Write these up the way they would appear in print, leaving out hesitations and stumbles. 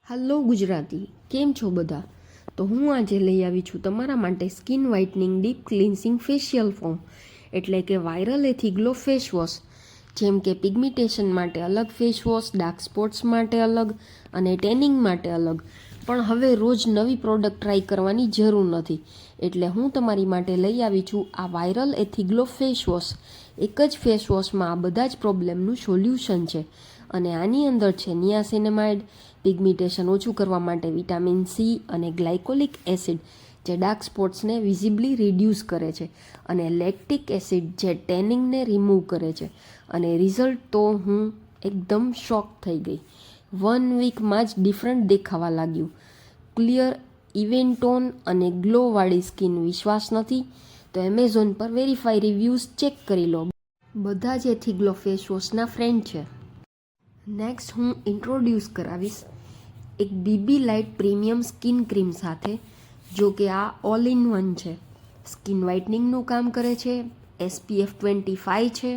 Hello Gujarati, કેમ છો બધા? તો હું આજે લઈ આવી છું તમારા માટે skin whitening deep cleansing facial foam એટલે કે વાયરલ એથી ગ્લો ફેસ વોશ. જેમ કે પિગમેન્ટેશન માટે અલગ ફેસ વોશ, ડાર્ક સ્પોટ્સ માટે અલગ અને ટેનિંગ માટે અલગ. પણ હવે રોજ નવી પ્રોડક્ટ ટ્રાય કરવાની જરૂર નથી, એટલે હું તમારી માટે લઈ આવી છું આ વાયરલ એથી ગ્લો ફેસ વોશ. એક જ ફેસ વોશમાં આ બધા જ પ્રોબ્લેમનું સોલ્યુશન છે અને આની અંદર છે નિયાસિનેમાઇડ, પિગમેન્ટેશન ઓછું કરવા માટે વિટામિન સી અને ગ્લાયકોલિક એસિડ જે ડાર્ક સ્પોટ્સને વિઝિબલી રિડ્યુસ કરે છે, અને લેક્ટિક એસિડ જે ટેનિંગને રિમૂવ કરે છે. અને રિઝલ્ટ તો હું એકદમ શોક થઈ ગઈ. 1 વીકમાં જ ડિફરન્ટ દેખાવા લાગ્યું. ક્લિયર, ઇવેન ટોન અને ગ્લોવાળી સ્કિન. વિશ્વાસ નથી તો એમેઝોન પર વેરીફાઈ રિવ્યૂઝ ચેક કરી લો. બધા જ એથી ગ્લો ફેસ વોશના ફ્રેન્ડ છે. નેક્સ્ટ હું ઇન્ટ્રોડ્યુસ કરાવીશ એક BB light premium skin cream સાથે. જો કે આ ઓલ ઇન વન છે. સ્કિન વ્હાઇટનિંગનું કામ કરે છે, SPF 25 છે,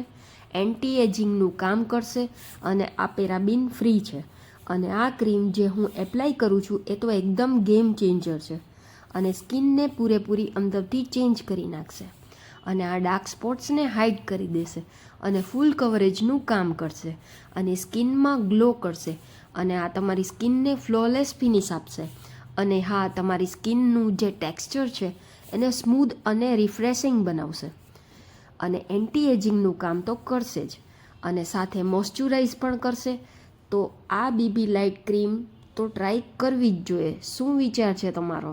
એન્ટી એજિંગનું કામ કરશે અને આ પેરાબીન ફ્રી છે. અને આ ક્રીમ જે હું એપ્લાય કરું છું એ તો એકદમ ગેમ ચેન્જર છે અને સ્કિનને પૂરેપૂરી અંદરથી ચેન્જ કરી નાખશે. અને આ ડાર્ક સ્પોટ્સને હાઇડ કરી દેશે અને ફૂલ કવરેજનું કામ કરશે અને સ્કિનમાં ગ્લો કરશે. અને આ તમારી સ્કિનને ફ્લોલેસ ફિનિશ આપશે. અને હા, તમારી સ્કિનનું જે ટેક્સચર છે એને સ્મૂધ અને રિફ્રેશિંગ બનાવશે. અને એન્ટી એજિંગનું કામ તો કરશે જ અને સાથે મોઇશ્ચરાઇઝ પણ કરશે. તો આ બીબી લાઇટ ક્રીમ તો ટ્રાય કરવી જ જોઈએ. શું વિચાર છે તમારો?